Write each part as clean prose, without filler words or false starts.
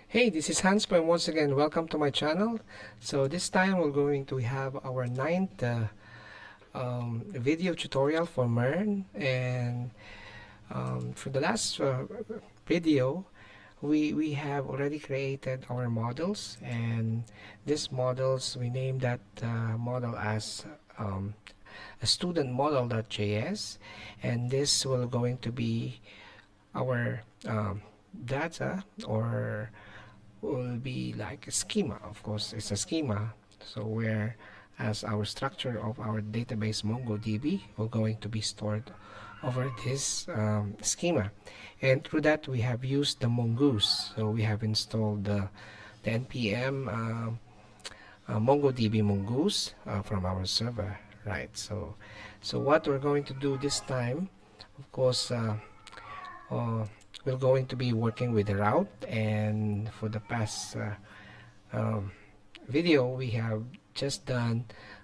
Hey, this is Hans, and once again, welcome to my channel. So this time we're going to have our ninth video tutorial for MERN, and for the last video, we have already created our models, and these models we named that model as a student model.js, and this will going to be our data, or will be like a schema. Of course, it's a schema. So where as our structure of our database MongoDB will going to be stored over this schema, and through that we have used the mongoose. So we have installed the npm MongoDB mongoose from our server, right? So what we're going to do this time, of course, uh, we're going to be working with the route, and for the past um, video we have just done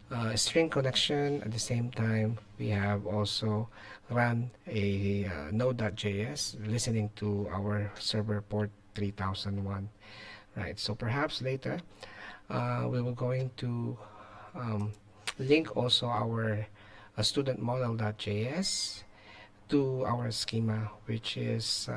a string connection. At the same time we have also run a node.js listening to our server port 3001, right? So perhaps later we will going to um, link also our student model.js to our schema, which is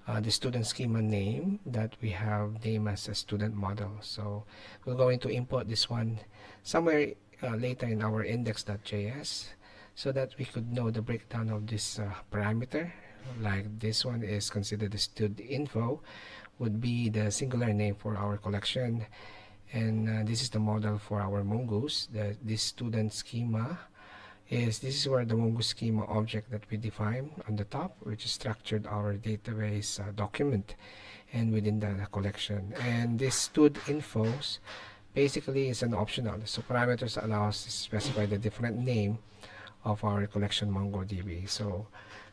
the student schema name that we have named as a student model. So we're going to import this one somewhere later in our index.js, so that we could know the breakdown of this parameter. Like this one is considered the stud info, would be the singular name for our collection, and this is the model for our mongoose. This student schema this is where the mongoose schema object that we define on the top, which is structured our database document, and within the collection. And this stud infos basically is an optional. So parameters allow us to specify the different name of our collection MongoDB. So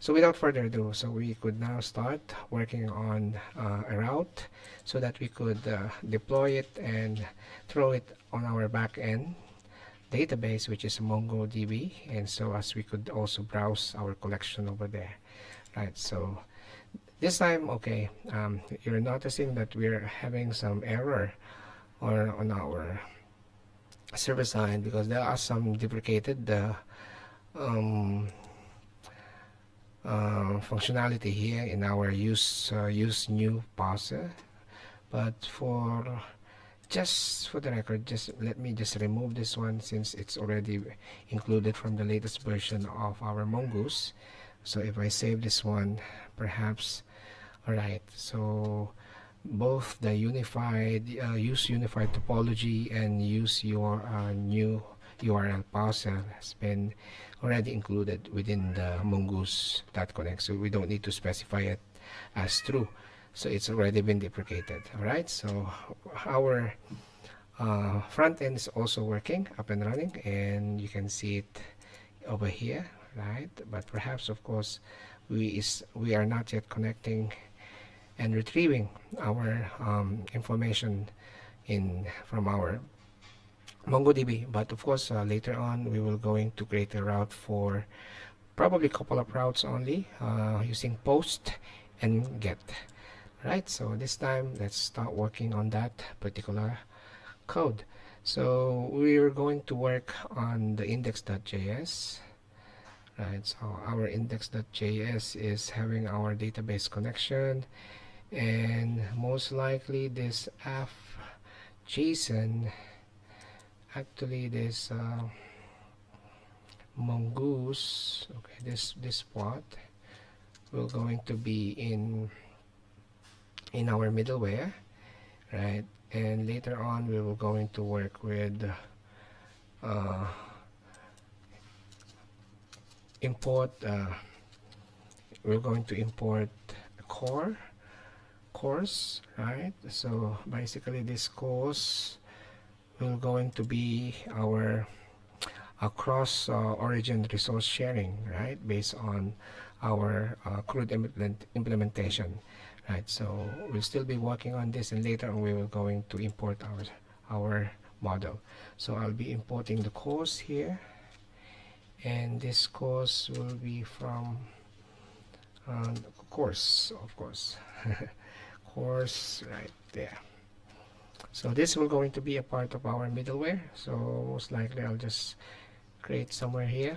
without further ado, so we could now start working on a route so that we could deploy it and throw it on our back end database, which is MongoDB, and so as we could also browse our collection over there, right? So this time, okay, you're noticing that we're having some error or on our server side, because there are some deprecated um, functionality here in our use new parser. But just for the record, just let me just remove this one, since it's already included from the latest version of our mongoose. So if I save this one, perhaps, all right, so both the unified use unified topology and use your new URL parser has been already included within the mongoose.connect, so we don't need to specify it as true. So it's already been deprecated. All right, so our front end is also working, up and running, and you can see it over here, right? But perhaps, of course, we are not yet connecting and retrieving our information in from our MongoDB. But of course, later on we will going to create a route for probably a couple of routes only, using post and get. Right, so this time let's start working on that particular code. So we're going to work on the index.js, right? So our index.js is having our database connection, and most likely this JSON, actually this mongoose, okay, this part will going to be in our middleware, right? And later on we will going to work with import we're going to import a course, right? So basically this course will going to be our cross origin resource sharing, right, based on our CRUD implementation, right? So we'll still be working on this, and later on we will going to import our model. So I'll be importing the course here, and this course will be from course, of course, course right there. So this will going to be a part of our middleware. So most likely I'll just create somewhere here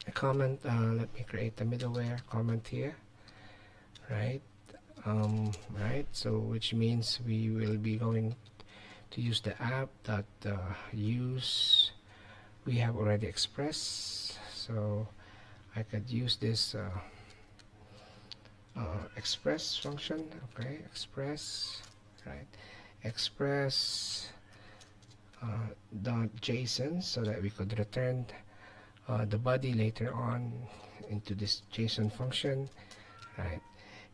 a comment. Let me create a middleware comment here, right? Right, so which means we will be going to use the app that use we have already expressed. So I could use this express function. Okay, express, right, express dot JSON, so that we could return the body later on into this JSON function, right?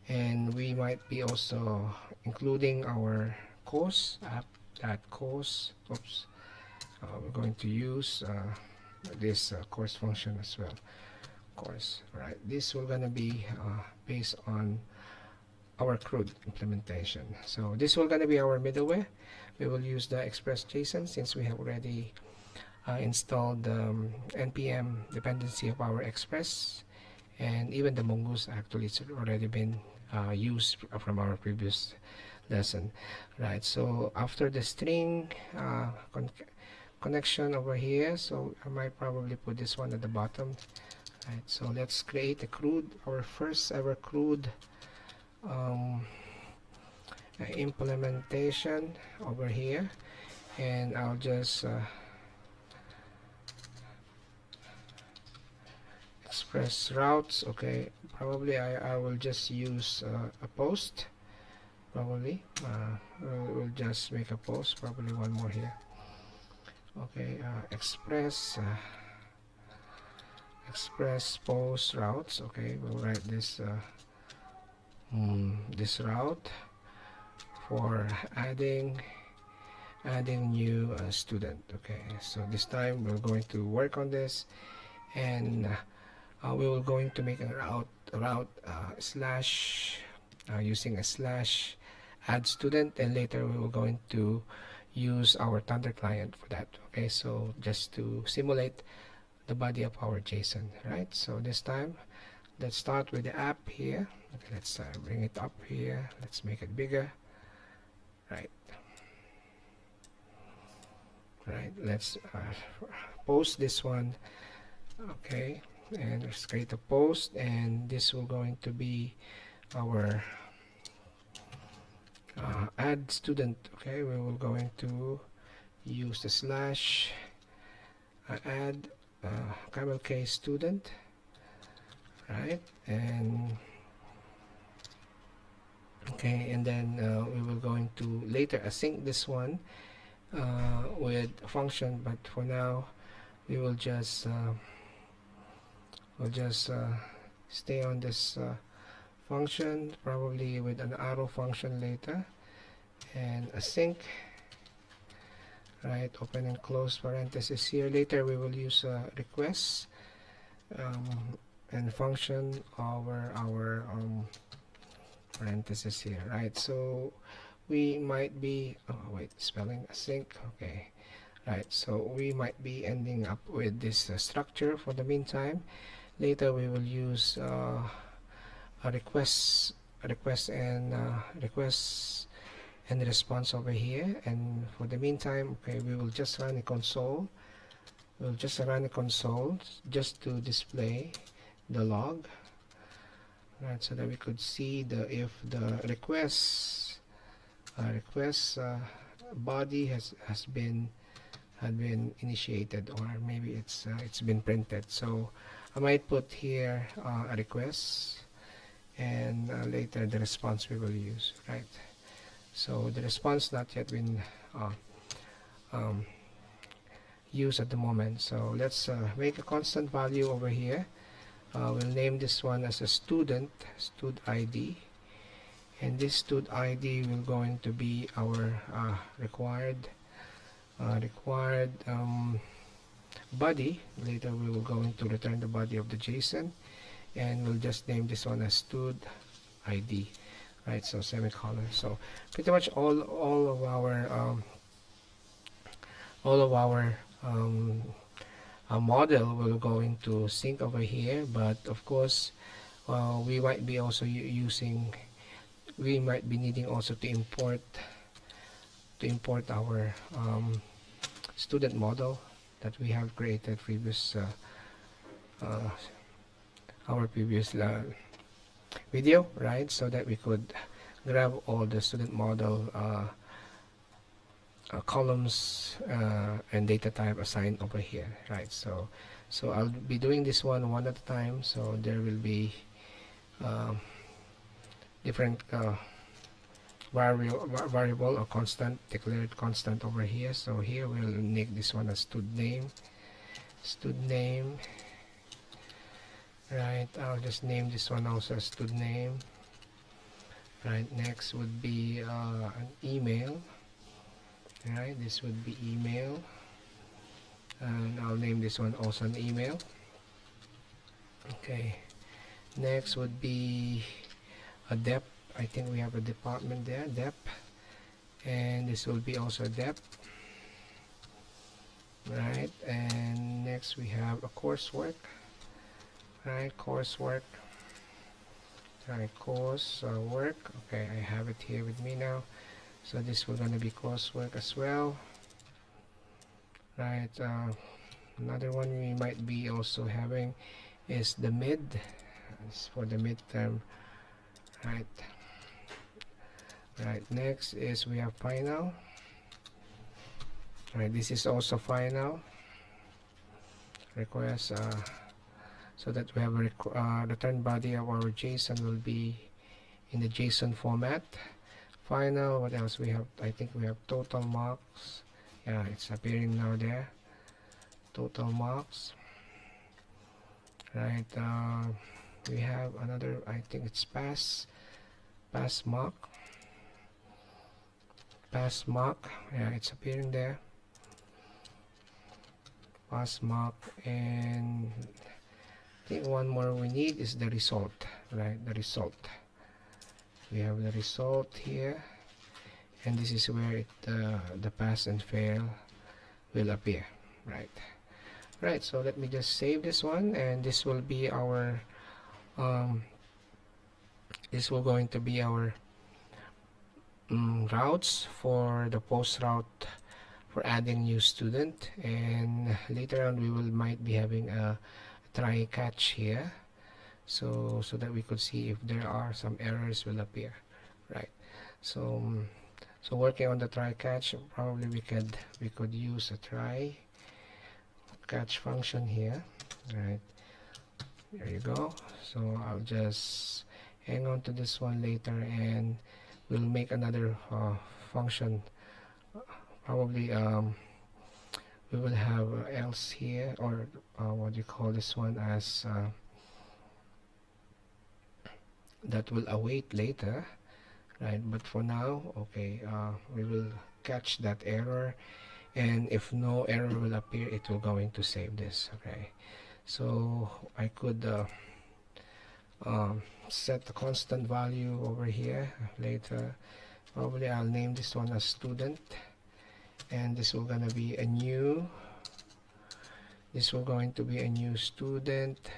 And we might be also including our course app that course. Oops, we're going to use this course function as well. Course, right? This will gonna be based on our CRUD implementation. So this will gonna be our middleware. We will use the express JSON since we have already installed npm dependency of our express, and even the mongoose actually it's already been used from our previous lesson, right? So after the string connection over here, so I might probably put this one at the bottom, right? So let's create a CRUD, our first ever CRUD implementation over here, and I'll just express routes. Okay, probably I will just use a post. Probably we'll just make a post, probably one more here. Okay, express post routes. Okay, we'll write this this route for adding new student. Okay, so this time we're going to work on this, and we will going to make a route slash using a slash add student, and later we will going to use our Thunder client for that. Okay, so just to simulate the body of our JSON, right? So this time let's start with the app here. Okay, let's bring it up here, let's make it bigger, right? Let's post this one. Okay, and let's create a post, and this will going to be our add student. Okay, we will going to use the slash add camel case student, right? And okay, and then we will going to later async this one with a function, but for now we will just stay on this function, probably with an arrow function later, and async, right? Open and close parenthesis here. Later we will use requests and function over our parenthesis here, right? So we might be spelling async. Okay, right, so we might be ending up with this structure for the meantime. Later we will use a request and response over here, and for the meantime, okay, we will just run a console. We'll just run a console just to display the log, right, so that we could see if the request body had been initiated, or maybe it's been printed. So I might put here a request, and later the response we will use, right? So the response not yet been used at the moment. So let's make a constant value over here. We'll name this one as a student, stud ID, and this stud ID will going to be our required body. Later we will going to return the body of the JSON, and we'll just name this one as stud ID, right? So semicolon. So pretty much all of our model will going to sync over here, but of course we might be also using we might be needing also to import our student model that we have created previous uh, our previous video, right? So that we could grab all the student model columns and data type assigned over here, right? So I'll be doing this one at a time. So there will be different variable or constant, declared constant over here. So here we'll make this one a stud name, right? I'll just name this one also stud name, right? Next would be an email, right? This would be email, and I'll name this one also an email. Okay, next would be a dep. I think we have a department there, dep, and this will be also dep, right? And next we have a coursework, right? Coursework, right? Coursework. Okay, I have it here with me now. So this will gonna be coursework as well, right? Another one we might be also having is the mid. It's for the midterm, right? Right, next is we have final, right? This is also final request, so that we have a return body of our JSON will be in the JSON format. Final, what else we have? I think we have total marks. Yeah, it's appearing now there, total marks, right? We have another, I think it's pass mark, yeah, it's appearing there, pass mark. And I think one more we need is the result, right? The result, we have the result here, and this is where it the pass and fail will appear, right? Right, so let me just save this one, and this will be our this will going to be our routes for the post route for adding new student. And later on we will might be having a try catch here, so that we could see if there are some errors will appear, right? So so working on the try catch, probably we could use a try catch function here, right? There you go. So I'll just hang on to this one later, and we'll make another function. Probably we will have else here, or what do you call this one, as that will await later, right? But for now, okay, we will catch that error, and if no error will appear, it will going to save this. Okay, so I could set the constant value over here later. Probably I'll name this one as student, and this will gonna be a new, this will going to be a new student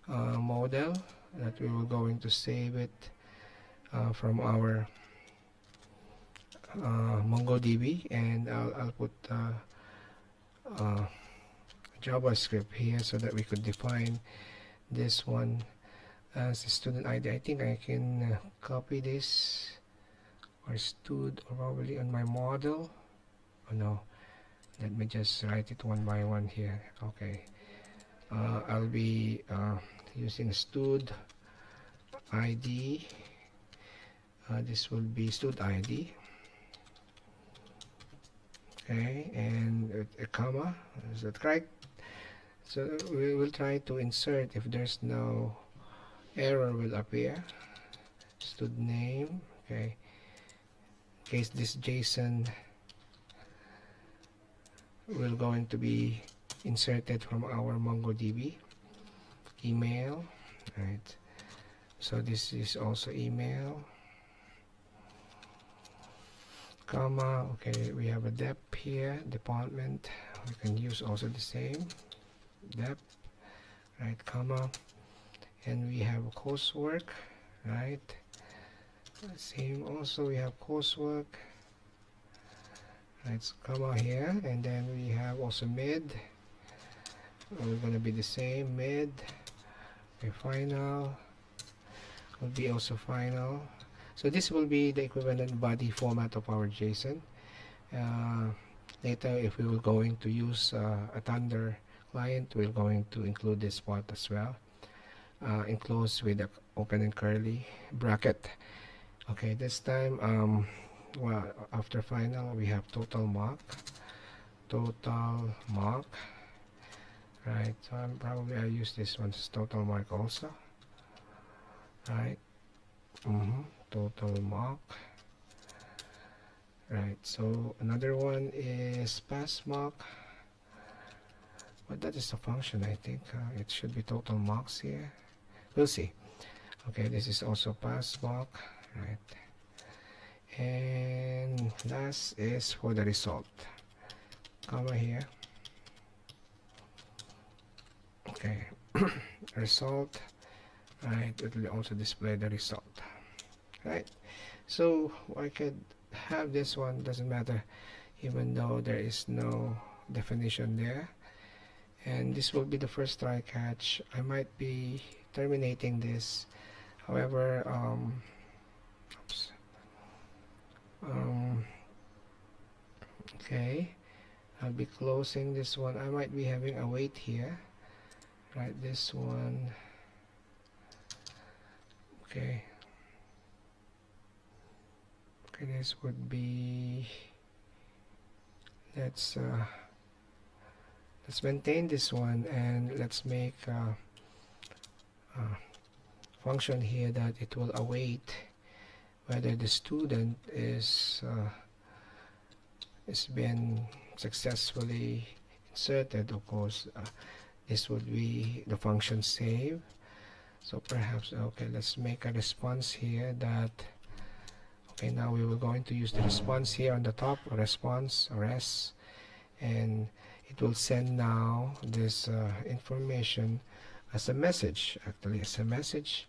model that we will going to save it from our MongoDB, and I'll put JavaScript here so that we could define this one as a student ID. I think I can copy this, or stud, or probably on my model. Oh no, let me just write it one by one here. Okay, I'll be using stud ID. This will be stud ID. Okay, and a comma, is that right? So we will try to insert, if there's no error will appear, stud name. Okay, in case this JSON will going to be inserted from our MongoDB. Email, right? So this is also email, comma. Okay, we have a dep here, department. We can use also the same dep, right? Comma, and we have coursework, right? Same also, we have coursework. Let's come out here, and then we have also mid. We're gonna be the same mid. Okay, final will be also final. So this will be the equivalent body format of our JSON. Uh, Later, if we were going to use a Thunder client, we're going to include this part as well, enclosed with the open and curly bracket. Okay, this time, well, after final, we have total mark, right? So probably I use this one as total mark also, right? Total mark. Right, so another one is pass mark, but that is a function. I think it should be total marks here. We'll see. Okay, this is also pass mark, right? And last is for the result, comma here. Okay, result, right? It will also display the result, right? So I could have this one, doesn't matter, even though there is no definition there. And this will be the first try catch. I might be terminating this, however, oops, okay, I'll be closing this one. I might be having a wait here, right? This one, okay, this would be, let's maintain this one, and let's make a function here that it will await whether the student is been successfully inserted. Of course, this would be the function save. So perhaps, okay, let's make a response here that, okay, now we were going to use the response here on the top, response, res, and it will send now this information as a message, actually as a message,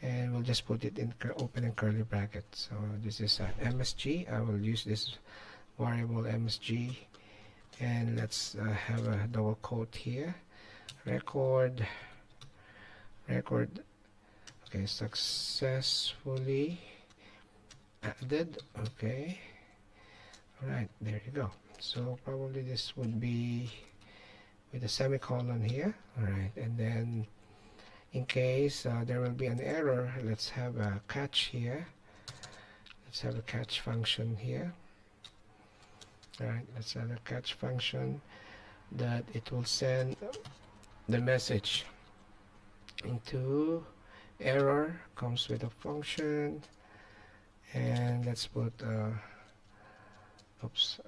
and we'll just put it in open and curly brackets. So this is MSG. I will use this variable MSG, and let's have a double quote here, record, okay, successfully added. Okay, all right, there you go. So probably this would be with a semicolon here. All right, and then in case there will be an error, let's have a catch here. Let's have a catch function here. All right, let's have a catch function that it will send the message into error, comes with a function, and let's put oops,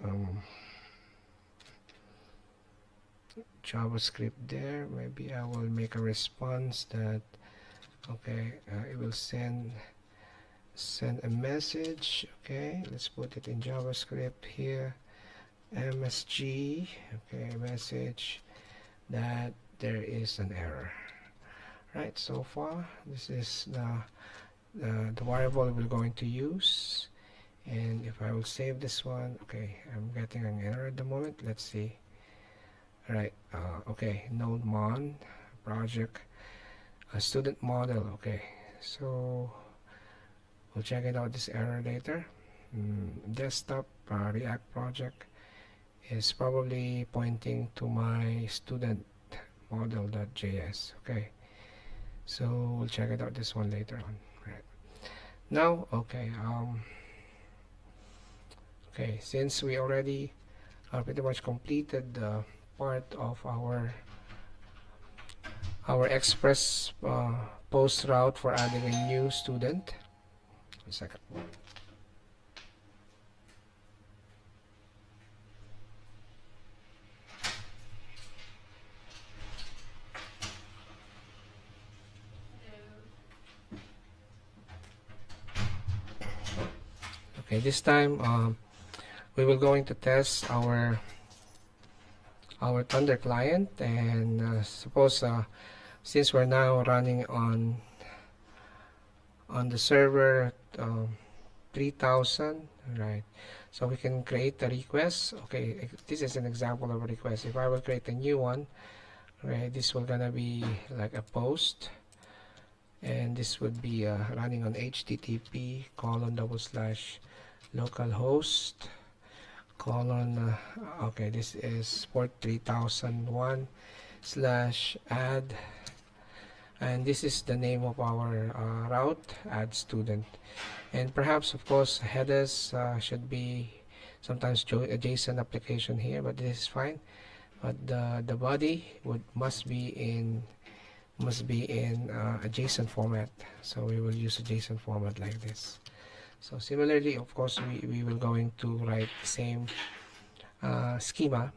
JavaScript there. Maybe I will make a response that, okay, it will send a message. Okay, let's put it in JavaScript here, MSG, okay, message that there is an error. Right, so far this is the variable we're going to use. And if I will save this one, okay, I'm getting an error at the moment. Let's see. All right, okay, node mon project, student model. Okay, so we'll check it out, this error later. Desktop React project is probably pointing to my student model.js. Okay, so we'll check it out, this one later on. Right now, okay, okay, since we already pretty much completed the part of our express post route for adding a new student. A second. Okay, this time we will going to test our Thunder client, and suppose since we're now running on on the server 3000, right? So we can create a request. Okay, this is an example of a request. If I will create a new one, right, this will gonna be like a post, and this would be running on http colon double slash localhost colon okay, this is port 3001 slash add, and this is the name of our route, add student. And perhaps, of course, headers should be sometimes a JSON application here, but this is fine. But the body must be in a JSON format. So we will use a JSON format like this. So similarly, of course, we will going to write the same schema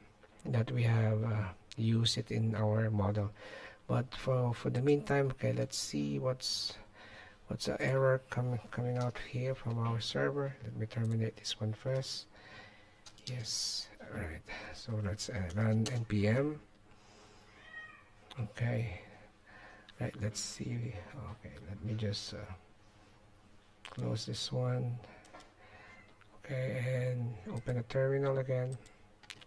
that we have used it in our model. But for the meantime, okay, let's see what's the error coming out here from our server. Let me terminate this one first. Yes, all right. So let's run npm. Okay, right. Let's see. Okay, let me just close this one. Okay, and open a terminal again.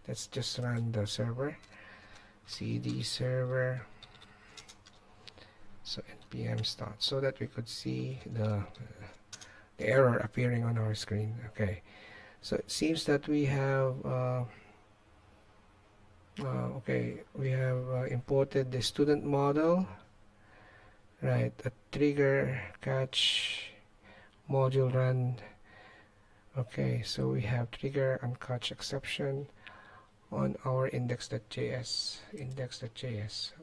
Let's just run the server. cd server. So npm start, so that we could see the error appearing on our screen. Okay, so it seems that we have we have imported the student model, right? A trigger catch module run. Okay, so we have trigger and catch exception on our index.js.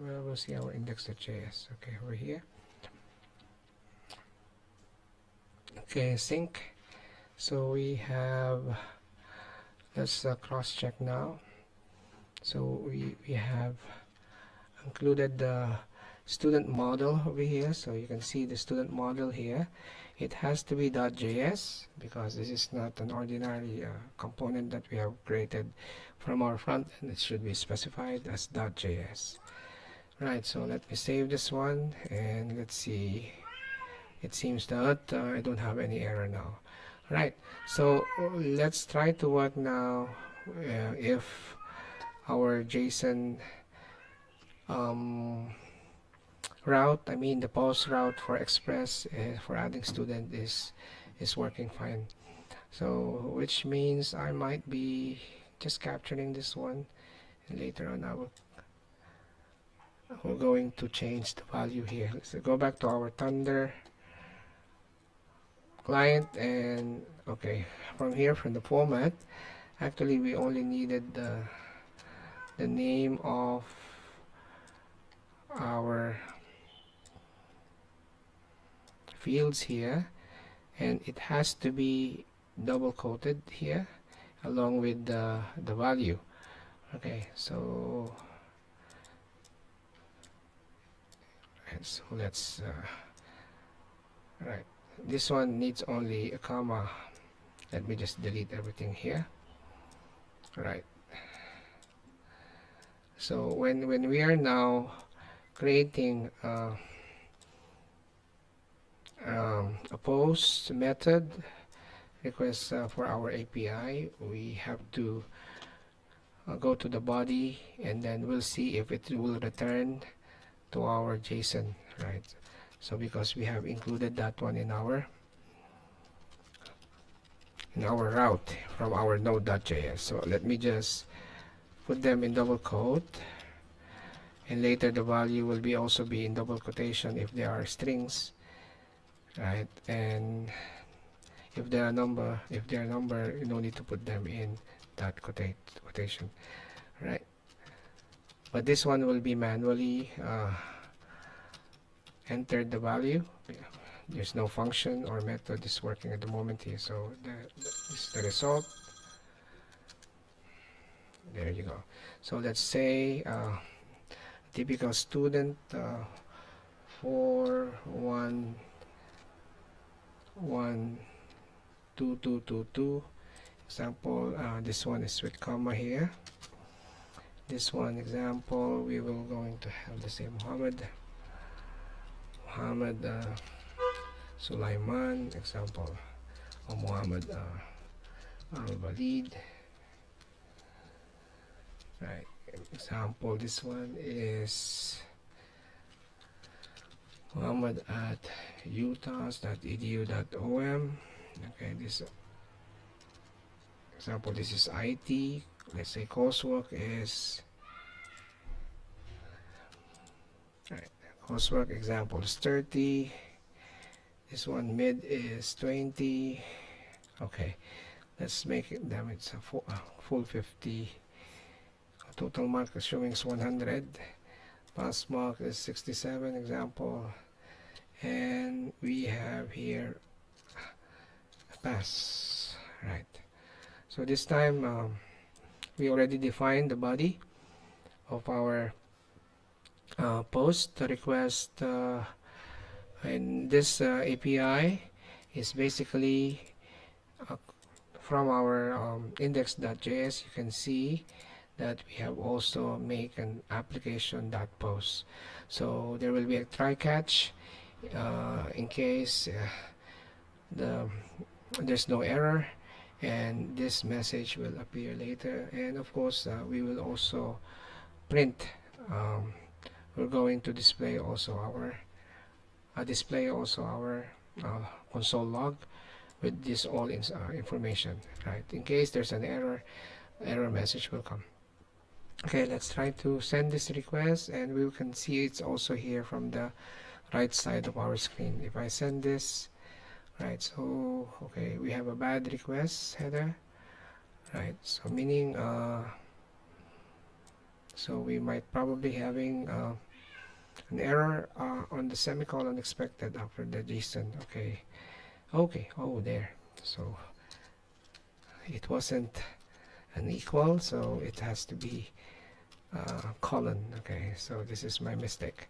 Well, we'll see our index.js. Okay, over here. Okay, sync. So we have, let's cross check now. So we have included the student model over here. So you can see the student model here. It has to be .js because this is not an ordinary component that we have created from our front end. It should be specified as .js. Right, so let me save this one and let's see. It seems that I don't have any error now. Right, so let's try to work now if our JSON route, I mean the post route for Express for adding student is working fine. So which means I might be just capturing this one, and later on we're going to change the value here. Let's go back to our Thunder client, and okay, from here, from the format, actually we only needed the name of our fields here, and it has to be double quoted here along with the value. Okay, so let's right, this one needs only a comma. Let me just delete everything here. Right, so when we are now creating a post method request for our API, we have to go to the body, and then we'll see if it will return to our JSON, right? So because we have included that one in our route from our node.js. So let me just put them in double quote, and later the value will be also be in double quotation if they are strings, right? And if they are number, you no need to put them in that quotation, right? But this one will be manually entered the value. There's no function or method is working at the moment here, so this is the result. There you go. So let's say typical student 411222, example. This one is with comma here. This one example, we will going to have the same Muhammad Sulaiman, example, or Muhammad Al-Walid. Right, example, this one is Muhammad at utahs.edu.om. Okay, this example, this is IT. Let's say coursework is, right, coursework example is 30. This one mid is 20. Okay, let's make it them it's a full 50. Total mark is showing is 100. Pass mark is 67 example, and we have here a pass. Right, so this time we already defined the body of our post request, and this API is basically uh, from our index.js. You can see that we have also make an application.post. So there will be a try catch in case there's no error, and this message will appear later. And of course we will also print, we're going to display also our console log with this all information, right? In case there's an error message will come. Okay, let's try to send this request, and we can see it's also here from the right side of our screen. If I send this, right, so okay, we have a bad request header, right? So meaning so we might probably having an error on the semicolon expected after the JSON. Okay, oh, there. So it wasn't an equal, so it has to be colon. Okay, so this is my mistake.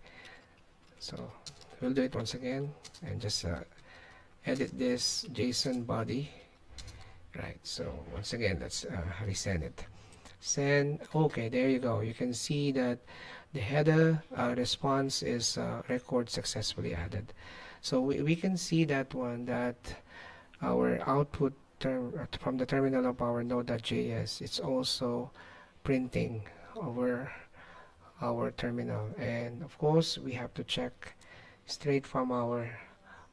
So we'll do it once again and just edit this JSON body. Right, so once again, let's resend it. Send. Okay, there you go. You can see that the header response is record successfully added. So we can see that one, that our output from the terminal of our node.js, it's also printing over our terminal. And of course we have to check straight from our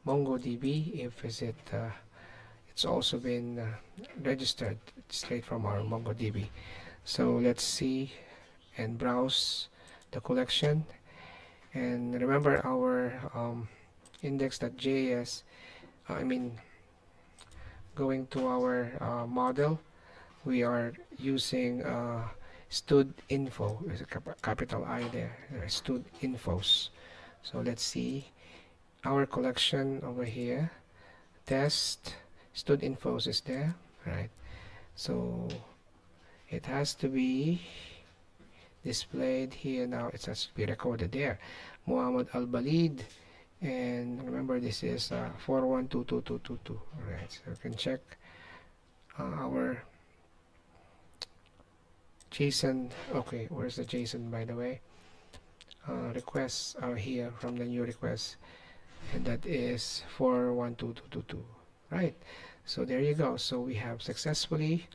MongoDB if it's also been registered straight from our MongoDB. So let's see and browse the collection, and remember our index.js, going to our model, we are using stud info. There's a capital I there, stud infos. So let's see our collection over here, test stud infos is there, right? So it has to be displayed here. Now it has to be recorded there, Muhammad Al-Balid, and remember this is 412222. Alright, so you can check our JSON. Okay, where's the JSON, by the way? Requests are here from the new request, and that is 412222. Right, so there you go. So we have successfully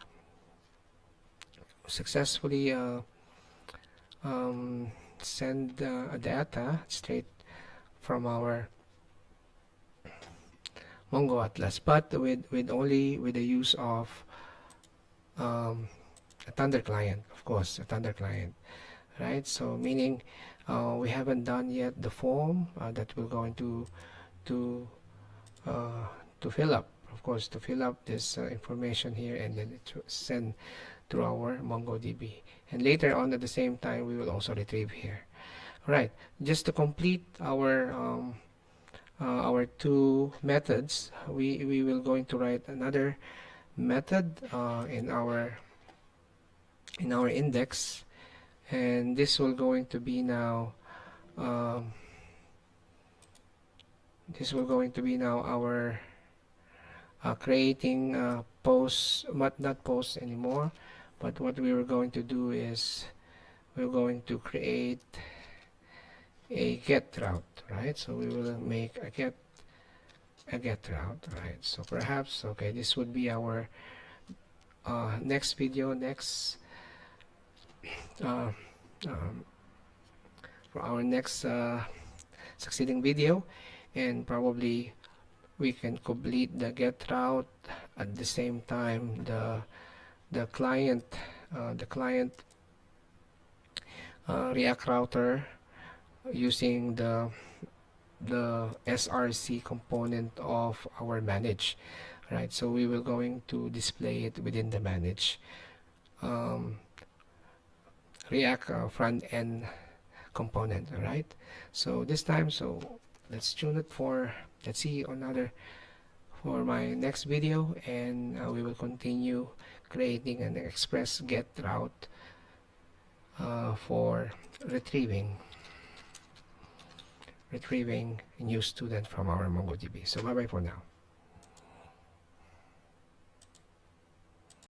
send data straight from our Mongo Atlas, but with only with the use of a Thunder client, of course, a Thunder client, right? So meaning we haven't done yet the form that we're going to fill up, of course, to fill up this information here, and then it send through our MongoDB, and later on at the same time we will also retrieve here. Right, just to complete our two methods, we will going to write another method in our index, and this will going to be now our creating posts, but not posts anymore, but what we were going to do is we're going to create a get route, right? So we will make a get a get route, right? So perhaps, okay, this would be our next video, next uh, um, for our next succeeding video, and probably we can complete the get route at the same time the client React router using the SRC component of our manage, right? So we will going to display it within the manage um, React front end component, right? So this time, so let's tune it for, let's see another for my next video, and we will continue creating an express get route for retrieving a new student from our MongoDB. So bye bye for now.